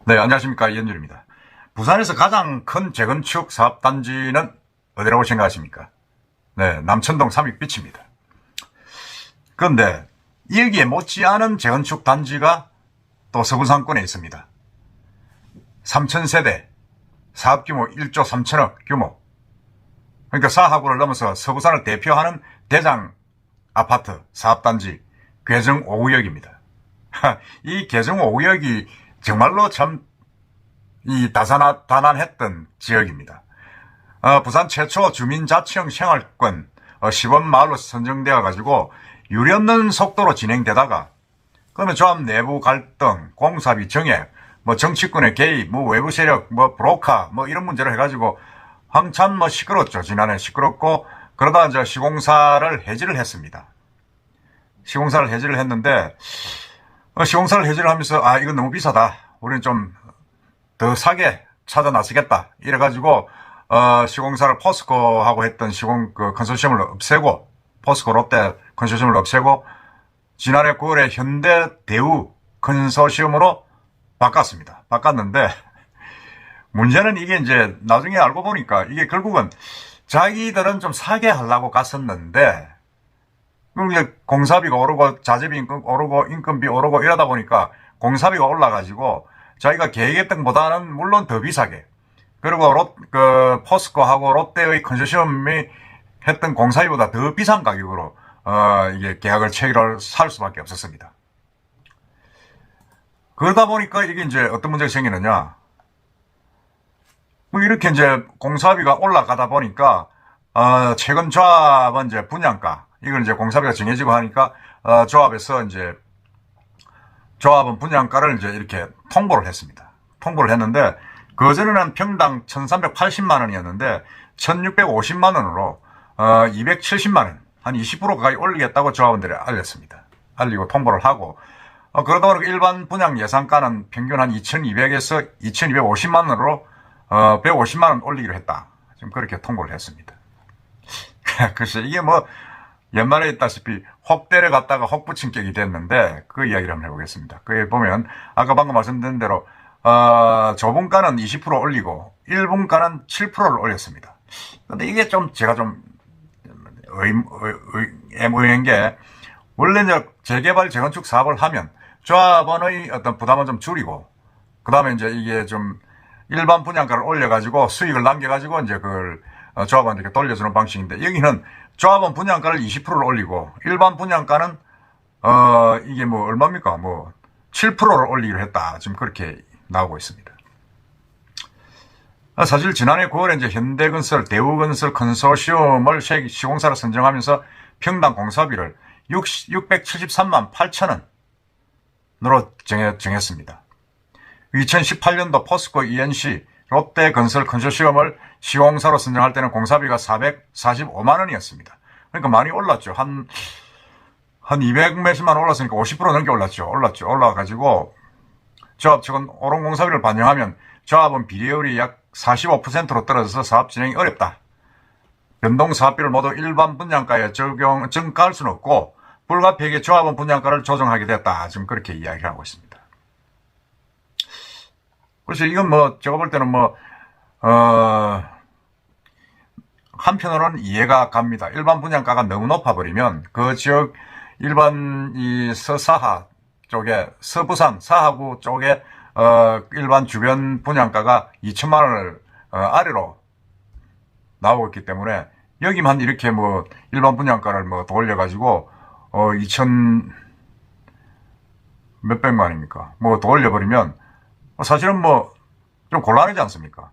네, 안녕하십니까. 이현준입니다. 부산에서 가장 큰 재건축 사업단지는 어디라고 생각하십니까? 네, 남천동 삼익비치입니다. 그런데 여기에 못지않은 재건축 단지가 또 서부 상권에 있습니다. 3,000세대, 사업규모 1조 3천억 규모. 그러니까 사하구를 넘어서 서부산을 대표하는 대장 아파트 사업단지 괴정 5구역입니다. 이 괴정 5구역이 정말로 참 다난했던 지역입니다. 부산 최초 주민자치형 생활권 시범마을로 선정되어 가지고 유리없는 속도로 진행되다가 그러면 조합 내부 갈등, 공사비 정액, 뭐 정치권의 개입, 뭐 외부 세력, 뭐 브로커, 뭐 이런 문제를 해가지고 한참 뭐 시끄럽죠. 지난해 시끄럽고 그러다 이제 시공사를 해지를 했습니다. 시공사를 해지를 했는데 시공사를 해지를 하면서 이건 너무 비싸다. 우리는 좀 더 사게 찾아 나서겠다. 이래가지고 시공사를 포스코하고 했던 그 컨소시엄을 없애고 포스코 롯데 컨소시엄을 없애고 지난해 9월에 현대 대우 컨소시엄으로 바꿨습니다. 바꿨는데 문제는 이게 이제 나중에 알고 보니까 이게 결국은 자기들은 좀 사게 하려고 갔었는데 공사비가 오르고 자재비 오르고 인건비 오르고 이러다 보니까 공사비가 올라가지고 자기가 계획했던 것보다는 물론 더 비싸게 그리고 포스코하고 롯데의 컨소시엄이 했던 공사비보다 더 비싼 가격으로 이게 계약을 체결을 살 수밖에 없었습니다. 그러다 보니까 이게 이제 어떤 문제가 생기느냐. 이렇게 이제 공사비가 올라가다 보니까 최근 조합은 이제 분양가 이걸 이제 공사비가 정해지고 하니까 조합에서 이제 조합은 분양가를 이제 이렇게 통보를 했습니다. 통보를 했는데 그전에는 평당 1,380만 원이었는데 1,650만 원으로 270만 원, 한 20% 가까이 올리겠다고 조합원들이 알렸습니다. 알리고 통보를 하고 그러다 보니까 일반 분양 예상가는 평균 한 2,200에서 2,250만 원으로 150만 원 올리기로 했다. 지금 그렇게 통보를 했습니다. 글쎄 이게 뭐 연말에 있다시피 혹대를 갔다가 혹부침격이 됐는데 그 이야기를 한번 해보겠습니다. 그에 보면 아까 방금 말씀드린 대로 저분가는 20% 올리고 1분가는 7%를 올렸습니다. 근데 이게 좀 제가 좀 애매한 게 원래 이제 재개발 재건축 사업을 하면 조합원의 어떤 부담은 좀 줄이고 그 다음에 이제 이게 좀 일반 분양가를 올려가지고 수익을 남겨가지고 이제 그걸 조합원에게 돌려주는 방식인데 여기는 조합원 분양가를 20%를 올리고 일반 분양가는 이게 뭐 얼마입니까? 뭐 7%를 올리기로 했다. 지금 그렇게 나오고 있습니다. 사실 지난해 9월에 이제 현대건설, 대우건설 컨소시엄을 시공사로 선정하면서 평당 공사비를 673만 8천 원으로 정했습니다. 2018년도 포스코 ENC 롯데건설 컨소시엄을 시공사로 선정할 때는 공사비가 445만 원이었습니다. 그러니까 많이 올랐죠. 한 200 몇십만 원 올랐으니까 50% 넘게 올랐죠. 올라가지고 조합 측은 오른 공사비를 반영하면 조합은 비례율이 약 45%로 떨어져서 사업 진행이 어렵다. 변동 사업비를 모두 일반 분양가에 증가할 수는 없고 불가피하게 조합원 분양가를 조정하게 됐다. 지금 그렇게 이야기를 하고 있습니다. 그래서 이건 뭐 제가 볼 때는 뭐 한편으로는 이해가 갑니다. 일반 분양가가 너무 높아버리면 그 지역 일반 이 서사하 쪽에 서부산 사하구 쪽에 일반 주변 분양가가 2천만 원을 아래로 나오고 있기 때문에 여기만 이렇게 뭐 일반 분양가를 뭐 돌려가지고 2천 몇백만 원입니까? 뭐 돌려버리면 사실은 뭐 좀 곤란하지 않습니까?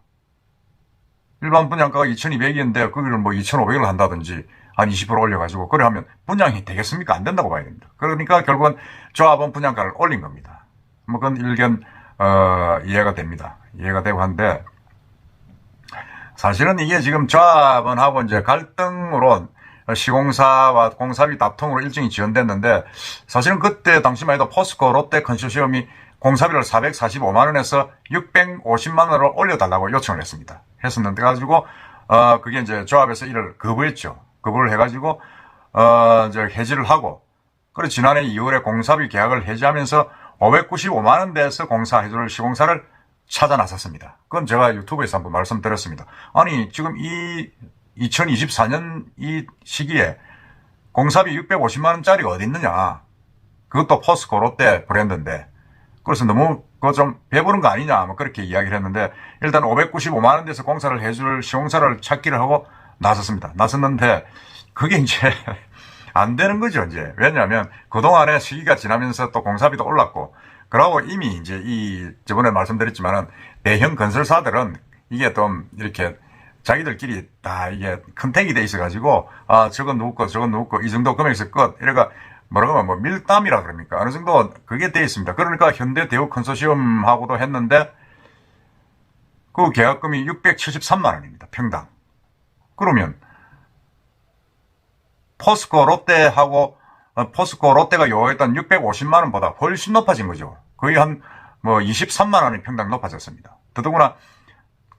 일반 분양가가 2,200이었는데 거기를 뭐 2,500을 한다든지 한 20% 올려가지고 그래 하면 분양이 되겠습니까? 안 된다고 봐야 됩니다. 그러니까 결국은 조합은 분양가를 올린 겁니다. 뭐 그건 일견 이해가 됩니다. 이해가 되고 한데 사실은 이게 지금 조합원하고 이제 갈등으로 시공사와 공사비 다툼으로 일정이 지연됐는데 사실은 그때 당시만 해도 포스코 롯데 컨소시엄이 공사비를 445만 원에서 650만 원으로 올려달라고 요청을 했었는데 가지고 그게 이제 조합에서 이를 거부했죠. 거부를 해가지고 이제 해지를 하고 그리고 지난해 2월에 공사비 계약을 해지하면서 595만 원 대에서 공사 해지를 시공사를 찾아 나섰습니다. 그건 제가 유튜브에서 한번 말씀드렸습니다. 아니 지금 이 2024년 이 시기에 공사비 650만 원짜리 어디 있느냐. 그것도 포스코 롯데 브랜드인데. 그래서 너무 그거 좀 배부른 거 아니냐 뭐 그렇게 이야기를 했는데 일단 595만 원 돼서 공사를 해줄 시공사를 찾기를 하고 나섰는데 그게 이제 안 되는 거죠 이제. 왜냐하면 그동안에 시기가 지나면서 또 공사비도 올랐고 그러고 이미 이제 저번에 말씀드렸지만은 대형 건설사들은 이게 좀 이렇게 자기들끼리 다 이게 컨택이 돼 있어가지고 저건 누구 거 저건 누구 거 이 정도 금액에서 끝 이래가 뭐라고 하면 뭐 밀담이라 그럽니까 어느 정도 그게 돼 있습니다. 그러니까 현대 대우 컨소시엄하고도 했는데 그 계약금이 673만 원입니다. 평당. 그러면 포스코 롯데가 요구했던 650만 원보다 훨씬 높아진 거죠. 거의 한 뭐 23만 원이 평당 높아졌습니다. 더더구나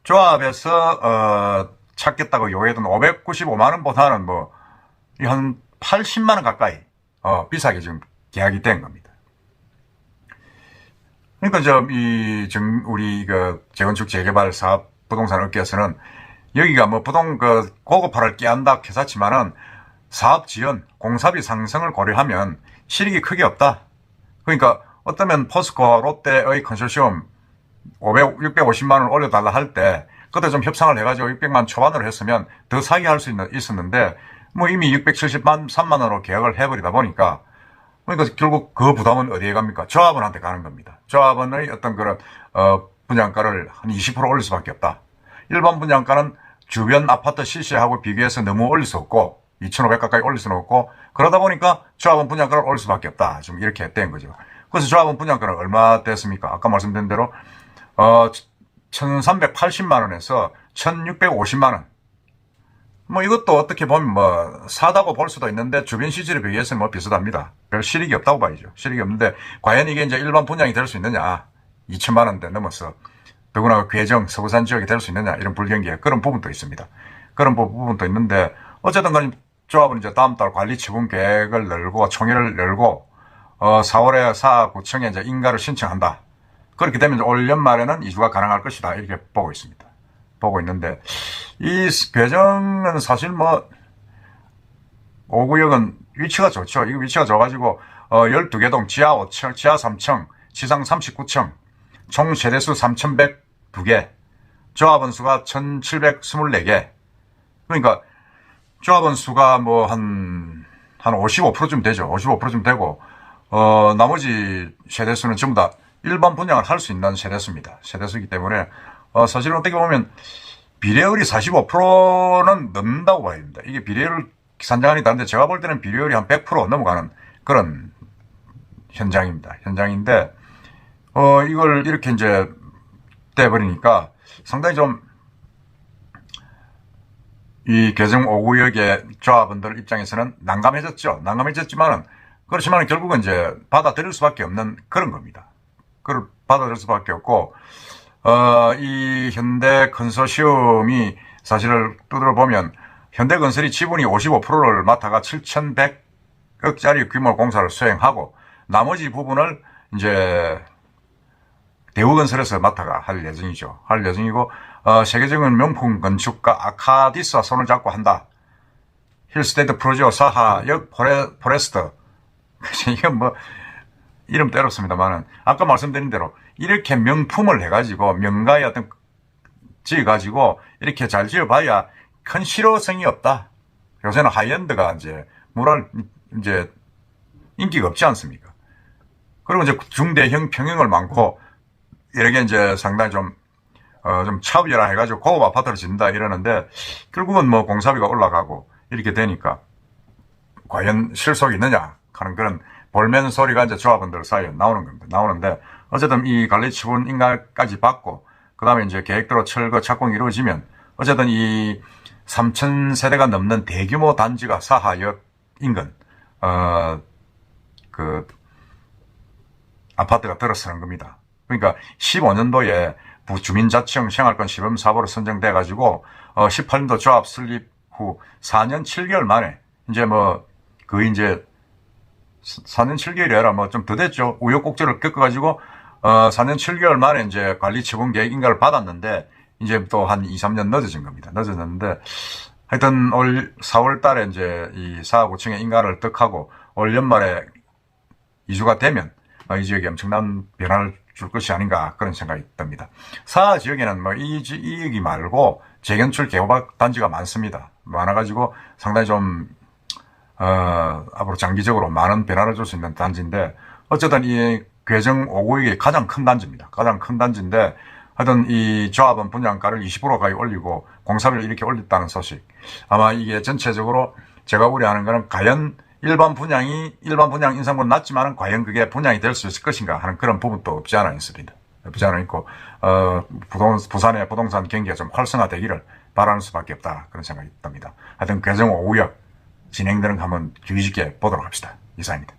조합에서 찾겠다고 요구했던 595만 원보다는 뭐 한 80만 원 가까이 비싸게 지금 계약이 된 겁니다. 그러니까 우리 재건축 재개발 사업 부동산 업계에서는 여기가 뭐 고급화를 깨한다 캐사치만은 사업 지연, 공사비 상승을 고려하면 실익이 크게 없다. 그러니까 어쩌면 포스코 롯데의 컨소시엄 650만 원 올려달라 할 때 그때 좀 협상을 해가지고 600만 초반으로 했으면 더 사게 할 수 있었는데 뭐 이미 673만 원으로 계약을 해버리다 보니까 그러니까 결국 그 부담은 어디에 갑니까? 조합원한테 가는 겁니다. 조합원의 어떤 그런 분양가를 한 20% 올릴 수밖에 없다. 일반 분양가는 주변 아파트 시세하고 비교해서 너무 올릴 수 없고 2,500 가까이 올릴 수는 없고 그러다 보니까 조합원 분양가를 올릴 수밖에 없다. 좀 이렇게 된 거죠. 그래서 조합원 분양가는 얼마 됐습니까? 아까 말씀드린 대로 1,380만 원에서 1,650만 원. 뭐 이것도 어떻게 보면 뭐 사다고 볼 수도 있는데 주변 시세에 비해서는 뭐 비슷합니다. 별 실익이 없다고 봐야죠. 실익이 없는데 과연 이게 이제 일반 분양이 될 수 있느냐? 2천만 원대 넘어서 더구나 괴정 서구산 지역이 될 수 있느냐? 이런 불경기에 그런 부분도 있습니다. 그런 부분도 있는데 어쨌든 간에 조합은 이제 다음 달 관리 처분 계획을 열고 총회를 열고 4월에 사구청에 이제 인가를 신청한다. 그렇게 되면 올 연말에는 이주가 가능할 것이다. 이렇게 보고 있습니다. 보고 있는데 이 괴정은 사실 뭐 5구역은 위치가 좋죠. 이거 위치가 좋아가지고 12개 동 지하 5층, 지하 3층, 지상 39층, 총 세대수 3,102개, 조합원 수가 1,724개. 그러니까 조합원 수가 뭐 한 55%쯤 되죠. 55%쯤 되고 나머지 세대수는 전부 다 일반 분양을 할 수 있는 세대수입니다. 세대수이기 때문에 사실은 어떻게 보면 비례율이 45%는 넘는다고 봐야 됩니다. 이게 비례율 산정안이 다른데 제가 볼 때는 비례율이 한 100% 넘어가는 그런 현장입니다. 현장인데 이걸 이렇게 이제 돼버리니까 상당히 좀 이 개정 5구역의 조합원들 입장에서는 난감해졌죠. 난감해졌지만은 그렇지만 결국은 이제 받아들일 수밖에 없는 그런 겁니다. 그걸 받아들일 수밖에 없고 이 현대 컨소시엄이 사실을 두드려 보면 현대건설이 지분이 55%를 맡아가 7,100억짜리 규모 공사를 수행하고 나머지 부분을 이제 대우건설에서 맡아가 할 예정이죠. 할 예정이고 세계적인 명품 건축가 아카디스와 손을 잡고 한다. 힐스테이트 프로지오 사하역 포레스트. 이건 뭐 이름 때렸습니다만은 아까 말씀드린 대로 이렇게 명품을 해가지고 명가에 어떤 지어가지고 이렇게 잘 지어봐야 큰 실효성이 없다. 요새는 하이엔드가 이제 이제 인기가 없지 않습니까? 그리고 이제 중대형 평형을 많고 이렇게 이제 상당히 좀 차별화 해가지고 고급 아파트를 짓는다 이러는데 결국은 뭐 공사비가 올라가고 이렇게 되니까 과연 실속이 있느냐 하는 그런 볼멘 소리가 이제 조합원들 사이에 나오는 겁니다. 나오는데 어쨌든 이 관리 처분 인가까지 받고 그 다음에 이제 계획대로 철거 착공이 이루어지면 어쨌든 이 3,000세대가 넘는 대규모 단지가 사하역 인근 그 아파트가 들어서는 겁니다. 그러니까 15년도에 부주민자치형 생활권 시범 사업으로 선정돼 가지고 18년도 조합 설립 후 4년 7개월 만에 이제 뭐 거의 이제 4년 7개월이 아니라 뭐 좀 더 됐죠. 우여곡절을 겪어가지고 4년 7개월 만에 이제 관리 처분 계획 인가를 받았는데, 이제 또 한 2, 3년 늦어진 겁니다. 늦어졌는데, 하여튼 올 4월 달에 이제 이 4, 5층의 인가를 득하고 올 연말에 이주가 되면 이 지역에 엄청난 변화를 줄 것이 아닌가 그런 생각이 듭니다. 사 지역에는 뭐 이 지역이 말고 재건축 개호박 단지가 많습니다. 많아가지고 상당히 좀 앞으로 장기적으로 많은 변화를 줄 수 있는 단지인데, 어쨌든 이 괴정 5구역이 가장 큰 단지입니다. 가장 큰 단지인데, 하여튼 이 조합은 분양가를 20% 가까이 올리고 공사비를 이렇게 올렸다는 소식. 아마 이게 전체적으로 제가 우려하는 거는 과연 일반 분양 인상보다 낮지만은 과연 그게 분양이 될 수 있을 것인가 하는 그런 부분도 없지 않아 있습니다. 없지 않아 있고, 부산의 부동산 경기가 좀 활성화되기를 바라는 수밖에 없다. 그런 생각이 듭니다. 하여튼 괴정 5구역 진행되는 거 한번 주의 깊게 보도록 합시다. 이상입니다.